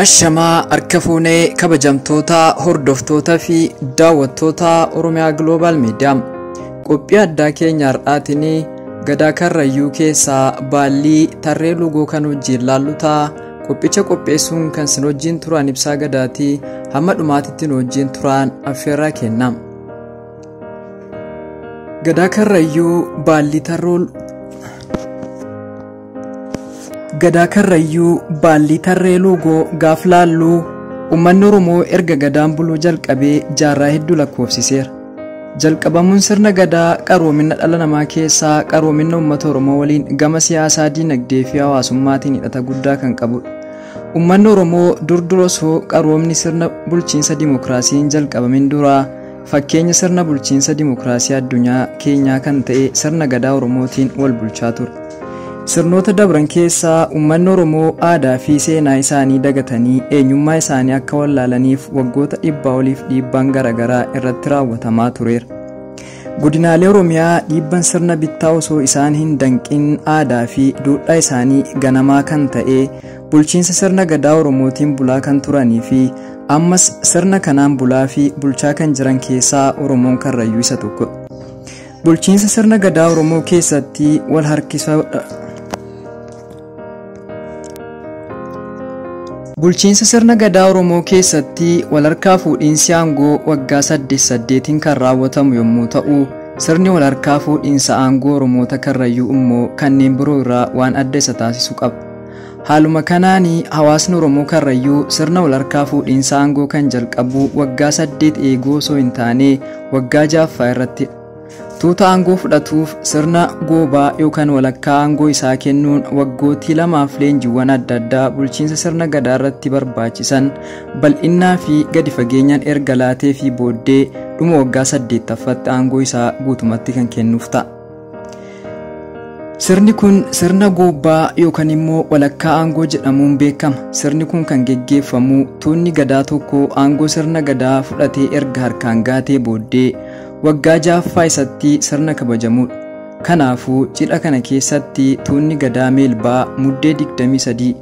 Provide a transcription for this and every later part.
Ashamaa harka fuunee kabajamtoota hordoftoota fi daawwattoota Oromiyaa Global Media qophii addaa keenya har'aatiin gadaa karrayyuu keessaa baallii tarree lugoo kan wajjin laallutaa qophicha qopheessuun kan sin wajjin turan ibsaa gadaatii hamma dhumaatitti wajjin turan affeerraa kennam. Gadaa karrayyuu baallii tarree Gadaa karrayyuu baallii tarree lugoo gaaf laalluu uummanni Oromoo erga gadaan buluu jalqabee jaarraa hedduu lakkoofsiseera. Jalqabamuun sirna gadaa qaroomina dhala namaa keessaa qaroomina uummata Oromoo waliin gama siyaasaa, diinagdee fi hawaasummaatiin hidhata guddaa kan qabudha. Uummanni Oromoo durdura osoo qaroomni sirna bulchiinsa dimookiraasiin jalqabamin dura fakkeenya sirna bulchiinsa dimookiraasii addunyaa keenyaa kan ta'e sirna gadaa Oromootiin wal bulchaa ture. Sirnoota dabran keessaa uummanni Oromoo aadaa fi seenaa isaanii dagatanii eenyummaa isaanii akka wallaalaniif waggoota dhibbaa oliif dhiibbaan garaagaraa irratti raawwatamaa tureera. Godinaalee Oromiyaa dhiibban sirna bittaa osoo isaan hin danqin aadaa fi duudhaa isaanii ganamaa kan ta'e bulchiinsa sirna gadaa Oromootiin bulaa kan turanii fi ammas sirna kanaan bulaa fi bulchaa kan jiran keessaa Oromoon karrayyuu isa tokko. Bulchiinsa sirna gadaa Oromoo keessatti wal harkisuu Bulchiinsa sirna gadaa Oromoo keessatti wal harkaa fuudhiinsi aangoo waggaa 8 kan raawwatamu yommuu ta'u, sirni wal harkaa fuudhiinsa aangoo Oromoota karrayyuu immoo kanneen biroo irraa waan adda isa taasisu qaba. Haaluma kanaan hawaasni Oromoo karrayyuu sirna wal harkaa fuudhiinsa aangoo kan jalqabu waggaa 8 eeguu osoo hin taane waggaa 6ffaa irratti. Tuuta aangoo fudhatuuf sirna goobaa yookaan walakkaa aangoo isaa kennuun waggootii 2f leenjiiwwan adda addaa bulchiinsa sirna gadaa irratti barbaachisan bal'innaa fi gadi fageenyaan erga laatee fi booddee dhuma waggaa 8ffaatti aangoo isaa guutumatti kan kennuuf ta'a. Sirni kun sirna goobaa yookaan immoo walakkaa aangoo jedhamuun beekama. Sirni kun kan geggeeffamu tuunni gadaa tokko aangoo sirna gadaa fudhatee erga harkaan gaatee booddee waggaa 6ffaa isatti sirna kabajamudha. Kanaafuu cidha kana keessatti tuunni gadaa meelbaa muddee 23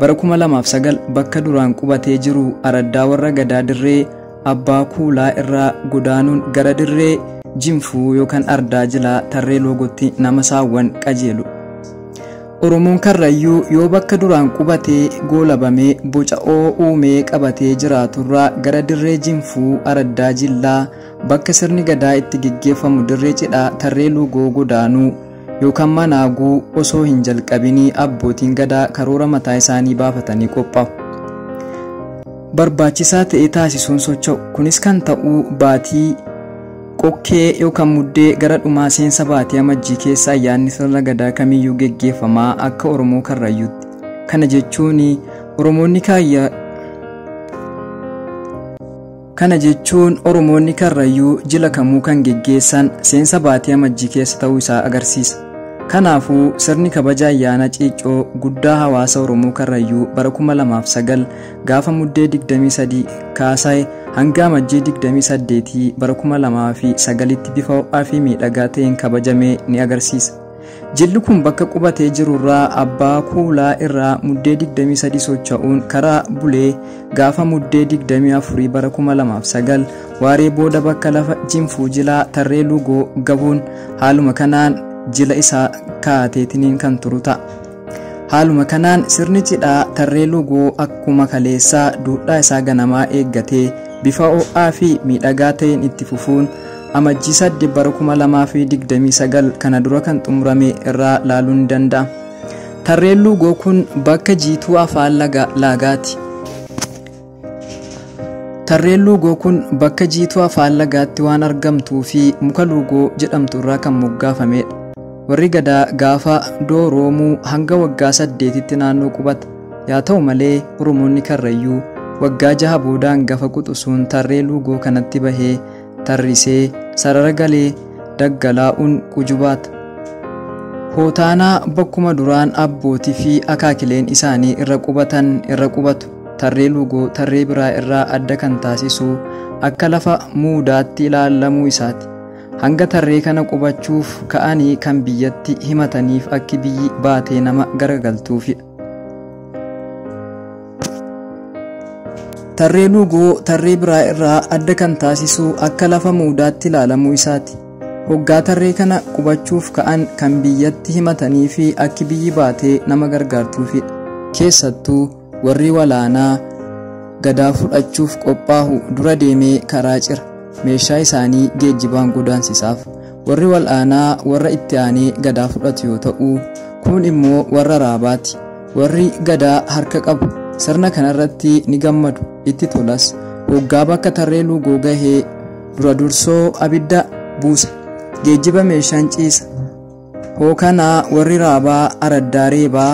bara 2009 bakka duraan qubatee jiru araddaa warra gadaa dirree abbaa kuulaa irraa godaanuun gara dirree jinfuu yookaan ardaa jilaa tarree lugootti nama saawwan qajeelu. Oromoon karrayyuu yoo bakka duraan qubatee goolabamee boca uumee qabatee jiraaturraa gara dirree jinfuu araddaa jillaa bakka sirni gadaa itti geggeeffamu dirree cidhaa tarree lugoo godaanuu yookaan manaaguu osoo hin jalqabinii abbootiin gadaa karoora mataa isaanii baafatanii qophaa'u. Barbaachisaa ta'e taasisuun socho'u. Kunis kan ta'u baatii qokkee yookaan muddee gara dhumaa seensa baatii amajjii keessa ayyaanni sirna gadaa kamiyyuu geggeeffamaa akka Oromoo karrayyuutti. Kana jechuun Oromoonni karrayyuu jila kamuu kan geggeessan seensa baatii amajjii keessa ta'uu isaa agarsiisa. Kanaafuu sirni kabaja ayyaana ciicoo guddaa hawaasa Oromoo karrayyuu bara 2009 gaafa muddee 23 kaasee hanga amajjii 28 bara 2009tti bifa ho'aa fi miidhagaa ta'een kabajamee ni agarsiisa. Jilli kun bakka qubatee jirurraa abbaa kuulaa irraa muddee 23 socho'uun karaa bulee gaafa muddee 24 bara 2009 waaree booda bakka lafa jinfuu jilaa tarree lugoo gahuun haaluma kanaan jila isaa kaateetiniin kan turu ta'a. Haaluma kanaan sirni cidhaa tarree lugoo akkuma kaleessaa duudhaa isaa ganamaa eeggatee bifa ho'aa fi miidhagaa ta'een itti fufuun amajjii 8 bara 2029 kana dura kan xumurame irraa laaluun ni danda'ama. Tarreen lugoo kun bakka jiituu afaan lagaatti. Tarreen lugoo kun bakka jiituu afaan lagaatti waan argamtuu fi muka lugoo jedhamtu irraa kan moggaafamedha. Warri gadaa gaafa dooroomuu hanga waggaa 8tti naannoo qubata. Yaa ta'u malee Oromoonni karrayyuu waggaa 6 boodaan gafa quxusuun tarree lugoo kanatti bahee tarrisee sarara galee daggalaa'uun qujubaata. Hootaanaa bakkuma duraan abbootii fi akaakileen isaanii irra qubatan irra qubatu. Tarree lugoo tarree biraa irraa adda kan taasisu akka lafa muudaatti ilaalamuu isaati. Hanga tarree kana qubachuuf ka'anii kan biyyatti himataniif akki biyyi baatee nama garagaltuufidha. Tarree luugoo tarree biraa irraa adda kan taasisu akka lafa muudaatti ilaalamuu isaati. Hoggaa tarree kana qubachuuf ka'an kan biyyatti himatanii fi akki biyyi baatee nama gargaartuufidha. Keessattuu warri walaanaa gadaa fudhachuuf qophaa'u dura deemee karaa cira. Meeshaa isaanii geejjibaan godaansisaaf. Warri walaanaa warra itti aanee gadaa fudhatu yoo ta'u, kun immoo warra raabaati. Warri gadaa harka qabu sirna kanarratti ni gammadu, itti tolas. Hoggaa bakka tarree luugoo gahee dura dursoo abidda buusa. Geejjiba meeshaan ciisa. Hookanaa warri raabaa araddaa reebaa.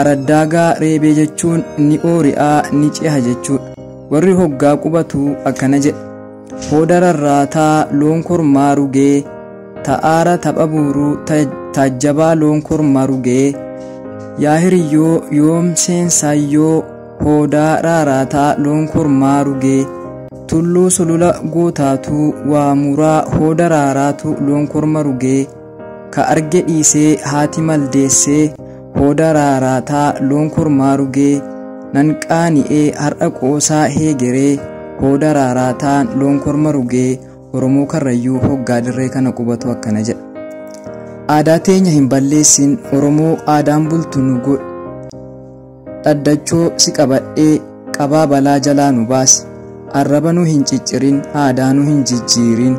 Araddaagaa reebee jechuun ni oori'aa ni ceha jechuudha. Warri hoggaa qubatu akkana jedha. Hooda rarraataa loon kormaa rugee, ta'aara tapha buuruu taajjabaa loon kormaa rugee. Yaa hiriyyoo yoom seensaayyoo hoodaa raaraataa loon kormaa rugee. Tulluu sulula gootaatu waa muraa hooda raaraatu loon korma rugee. Ka arge dhiisee haati maldeessee hooda raaraataa loon kormaa rugee. Nan qaani'ee har'a qoosaa heegeree hooda raaraataan loon korma rugee. Oromoo Karrayyuu hoggaa dirree kana qubatu akkana jedha. Aadaa teenya hin balleessin Oromoo aadaan bultu nu godhu. Dhaddachoo si qabadhee qabaa balaa jalaa nu baasi. Arraba nu hin ciccirin aadaa nu hin jijjiirin.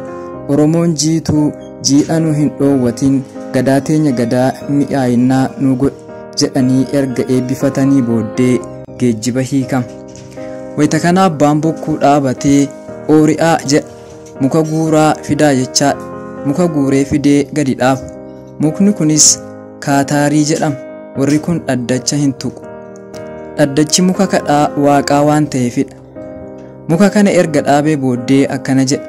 Oromoon jiituu jiidha nu hin dhoowwatin gadaa teenya gadaa mi'aayinnaa nu godhu jedhanii erga eebbifatanii booddee geejjiba hiikam. Wayita kana abbaan bokkuu dhaabatee oori'aa jedha. Muka guuraa fidaa jechaadha. Muka guuree fidee gadi dhaabu. Mukni kunis kaataarii jedhama. Warri kun dhaddacha hin tuqu. Dhaddachi muka kadhaa waaqaa waan ta'eefidha. Muka kana erga dhaabee booddee akkana jedha.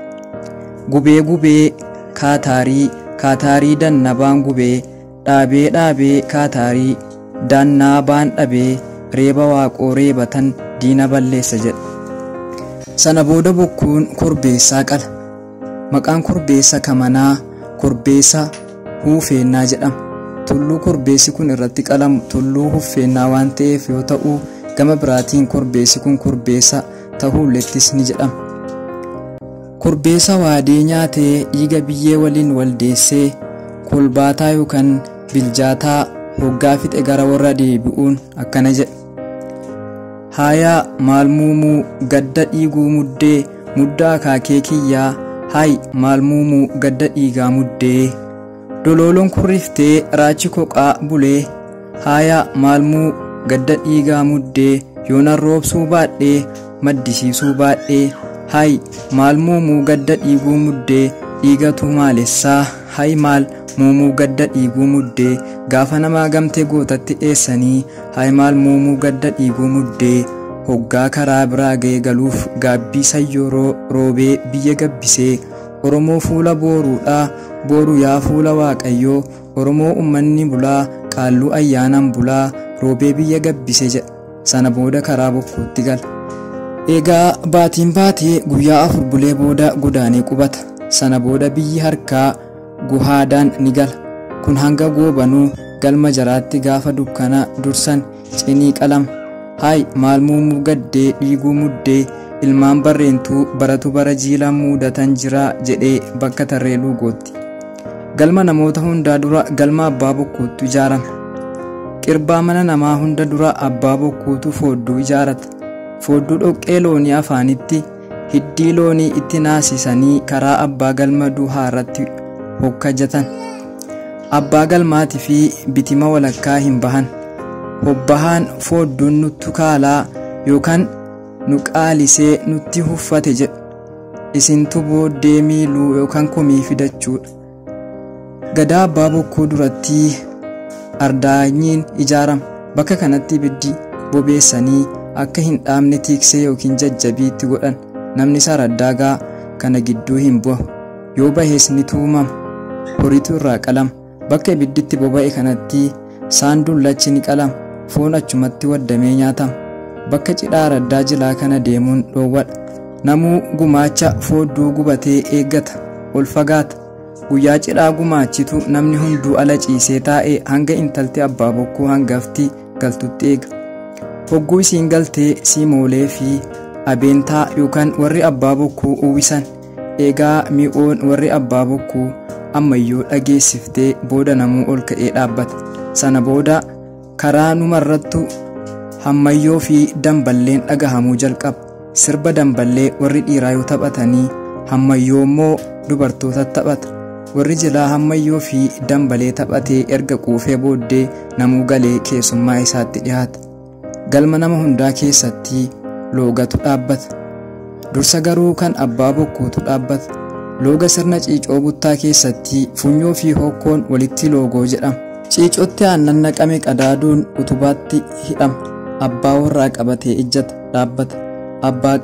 Gubee gubee kaataarii kaataarii dannabaan gubee dhaabee dhaabee kaataarii dannabaan dhabee reeba waaqoo reebatan diina balleessa jedha. Sana booda bokkuun korbeessaa qala. Maqaan korbeessa kamanaa korbeessa huufeennaa jedhama. Tulluu korbeessi kun irratti qalamu tulluu huffeennaa waan ta'eef yoo ta'u, gama biraatiin korbeessi kun korbeessa tahuullettis ni jedhama. Korbeessa waadee nyaatee dhiiga biyyee waliin waldeessee kolbaataa yookaan biljaataa hoggaa fixe gara warra deebi'uun akkana jedha. Haayaa maal muumuu gadda dhiiguu muddee muddaa akaakee kiyyaa hayi maal muumuu gadda dhiigaa muddee. Dolooloon kurriftee raachi koqaa bulee haayaa maalmuu gadda dhiigaa muddee yoonan roobsuu baadhee maddisiisuu baadhee hayi maal muumuu gadda dhiiguu muddee dhiigatu maalessaa hayi maal muumuu gadda dhiiguu muddee gaafa namaa gamtee gootatti dheessanii hayi maal muumuu gadda dhiiguu muddee. Hoggaa karaa biraa ga'ee galuuf gaabbii sayyoo roobee biyya gabbisee. Oromoo fuula booruudhaa booru yaa fuula waaqayyoo. Oromoo ummanni bulaa qaalluu ayyaanaan bulaa roobee biyya gabbise jedha. Sana booda karaa bokkuutti gala. Egaa baatiin baatee guyyaa 4 bulee booda godaanee qubata. Sana booda biyyi harkaa guhaadaan ni gala. Kun hanga goobanuu galma jaraatti gaafa dukkana dursan cinii qalama. Hayi maal muumuu gaddee dhiiguu muddee ilmaan barreentuu baratu bara jiilaan muudatan jira jedhee bakka tarree luugootti. Galma namoota hundaa dura galma abbaa bokkuutu ijaarama. Qirbaa mana namaa hunda dura abbaa bokkuutu foodduu ijaarata. Foodduu dhoqqee loonii afaanitti hiddii loonii itti naasisanii karaa abbaa galma duhaa irratti hokkajatan. Abbaa galmaatii fi bitima walakkaa hin bahan. Hobbahaan foodduun nuttu kaalaa yookaan nu qaalisee nutti huffate jedhu. Isintu booddee miiluu yookaan komii fidachuudha. Gadaa abbaa bokkuu duratti ardaanyiin ijaarama. Bakka kanatti ibiddi bobeessanii akka hin dhaamne tiiksee yookiin jajjabiitti godhan. Namni saraddaagaa kana gidduu hin bu'u. Yoo bahees ni tuumama. Horiitu irraa qalama. Bakka ibidditti boba'e kanatti saanduun lachi ni qalama. Foon achumatti waddamee nyaatama. Bakka cidhaa araddaa jilaa kana deemuun dhoowwadha. Namuu gumaacha foodduu gubatee eeggata. Ol fagaata. Guyyaa cidhaa gumaachitu namni hunduu ala ciisee taa'ee hanga intalti abbaa bokkuu hangafti galtutti eega. Hogguu isiin galtee siimoolee fi abeentaa yookaan warri abbaa bokkuu uwwisan. Eegaa mi'oon warri abbaa bokkuu ammayyuu dhageessiftee booda namuu ol ka'ee dhaabbata. Sana booda karaa numarrattu hammayyoo fi damballeen dhagahamuu jalqaba. Sirba damballee warri dhiiraa yoo taphatanii hammayyoo immoo dubartoota taphata. Warri jilaa hammayyoo fi dambalee taphatee erga quufee booddee namuu galee keessummaa isaatti dhiyaata. Galma nama hundaa keessatti loogatu dhaabbata. Dursa garuu kan abbaa bokkuutu dhaabbata. Looga sirna ciicoo buttaa keessatti funyoo fi hokkoon walitti loogoo jedhama. Ciicootti aannan naqame qadaaduun utubaatti hidhama. Abbaa warraa qabatee ijjata dhaabbata. Abbaa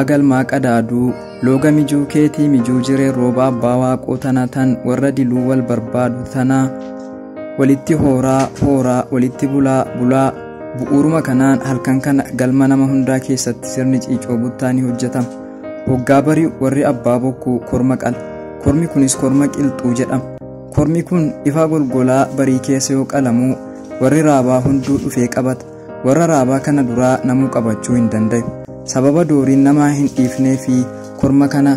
galmaa qadaaduu looga mijuu keetii mijuu jiree rooba abbaa waaqoo tana tan warra diluu wal barbaadu tanaa walitti hooraa walitti bulaa bu'uuruma kanaan halkan kana galma nama hundaa keessatti sirni ciicoo buttaa ni hojjetama. Waggaa barii warri abbaa bokkuu korma qala. Kormi kunis korma qilxuu jedhama. Kormi kun ifa golgolaa barii keessa yoo qalamu warri raabaa hunduu dhufee qabata. Warra raabaa kana duraa namuu qabachuu hin danda'u. Sababa dooriin namaa hin dhiifnee fi korma kana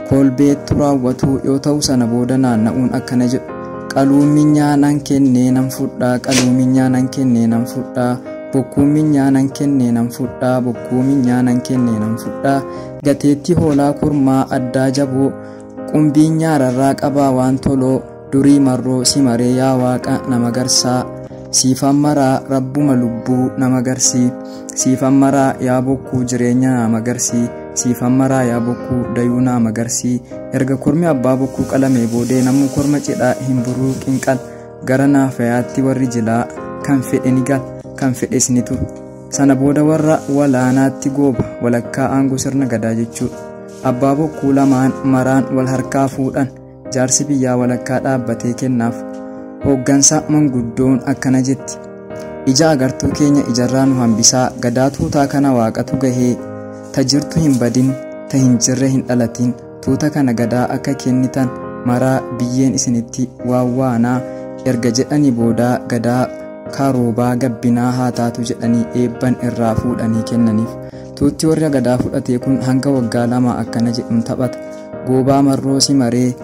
kolbeetu raawwatu yoo ta'u sana booda naanna'uun akkana jedhu. Qaluun minyaa nan kennee nan fudhaa, qaluun minyaa nan kennee nan fudhaa, bokkuun minyaa nan kennee nan fudhaa, bokkuu minyaa nan kennee nan fudhaa, gateetti hoolaa kormaa addaa jaboo, qumbiin nyaararraa qabaa waan toloo, durii marroo si maree yaa waaqa nama garsaa, siifan maraa rabbuma lubbuu nama garsii, siifan maraa yaa bokkuu jireenya nama garsii, siifan maraa yaa bokkuu dayuu nama garsii. Erga kormi abbaa bokkuu qalamee boodee namuu korma cidhaa hin buruuqin qala. Gara naafayaatti warri jilaa kan fedhe ni gala, kan fedhes ni turu. Sana booda warra walaanaatti gooba, walakkaa aangoo sirna gadaa jechuudha. Abbaa bokkuu lamaan maraan wal harkaa fuudhan, jaarsi biyyaa walakkaa dhaabbatee kennaaf. Hooggansa manguddoon akkana jetti. Ija agartuu keenya ijarraa nu hambisaa, gadaa tuutaa kana waaqatu gahee, ta jirtu hin badin, ta hin jirre hin dhalatin, tuuta kana gadaa akka kennitan maraa biyyeen isinitti waawwaanaa. Erga jedhanii boodaa gadaa karoobaa gabbinaa haa taatu jedhanii eebban irraa fuudhanii kennaniif. Tuutti warra gadaa fudhatee kun hanga waggaa lama akkana jedhuun taphata. Goobaa marroo si maree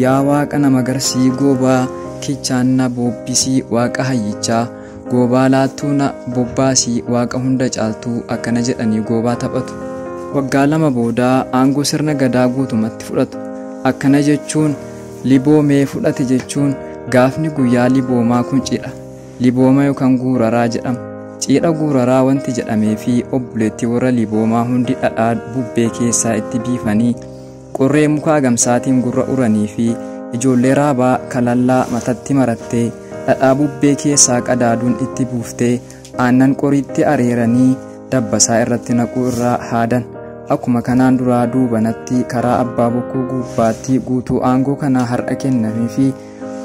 yaa waaqa nama garsii, goobaa kichaanna boobbisii waaqa hayyichaa, goobaa laattuuna bobbaasii waaqa hunda caaltuu akkana jedhanii goobaa taphatu. Waggaa lama boodaa aangoo sirna gadaa guutumatti fudhatu. Akkana jechuun liboomee fudhate jechuun gaafni guyyaa liboomaa kun cidha. Libooma yookaan guuraraa jedhama. Cidha guuraraa wanti jedhamee fi obboleetti warra liboomaa hundi dhadhaa bubbee keessaa itti biifanii qorree muka agamsaatiin gurra uranii fi ijoollee raabaa kalallaa matatti marattee dhadhaa bubbee keessaa qadaaduun itti buuftee aannan qoriitti areeranii dabbasaa irratti naquu irraa haadan. Akkuma kanaan duraa duubanatti karaa abbaa bokkuu gubbaatti guutuu aangoo kanaa har'a kennamee fi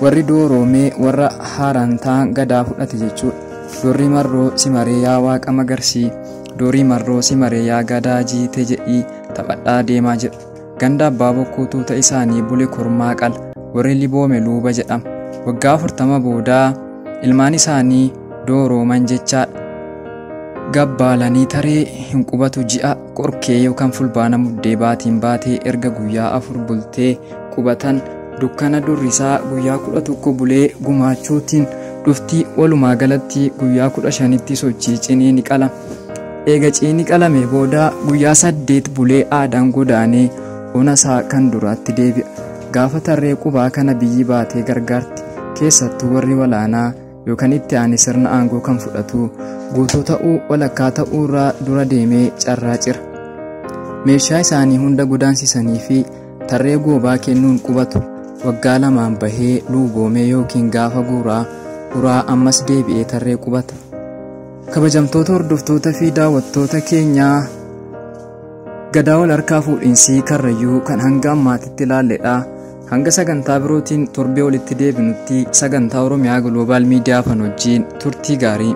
warri dooroomee warra haarantaa gadaa fudhate jechuudha. Doorri marroo si maree yaa waaqa magarsii, doorii marroo si maree yaa gadaa jiite jedhii taphadhaa deemaa jedhu. Ganda abbaa bokkuu tuuta isaanii bule kormaa qala, warri liboome luuba jedhama. Waggaa 40 boodaa ilmaan isaanii doorooman jechaadha. Gabbaalanii taree hin qubatu ji'a qorkee yookaan fulbaana muddee baatiin baatee erga guyyaa 4 bultee qubatan dukkana durrisaa guyyaa 11 bulee gumaachuutiin dhuftii. Walumaa galatti guyyaa 15tti sochii cinii ni qalama. Eega cinii qalamee booda guyyaa 8 bulee aadaan godaanee onasaa kan duraatti deebi'a. Gaafa tarree qubaa kana biyyi baatee gargaarti. Keessattuu warri walaanaa yookaan itti aanee sirna aangoo kan fudhatu guutuu ta'uu walakkaa ta'uu irraa dura deemee carraa cira. Meeshaa isaanii hunda godaansisanii fi tarree goobaa kennuun qubatu. Waggaa lamaan bahee luuboomee yookiin gaafa guuraa ammas deebi'ee tarree qubata. Kabajamtoota hordoftoota fi daawwattoota keenyaa, gadaa wal harkaa fuudhiinsi Karrayyuu kan hanga ammaatitti ilaalledha. Hanga sagantaa birootiin torbee walitti deebinutti sagantaa Oromiyaa Global Media fan wajjin turtii gaarii.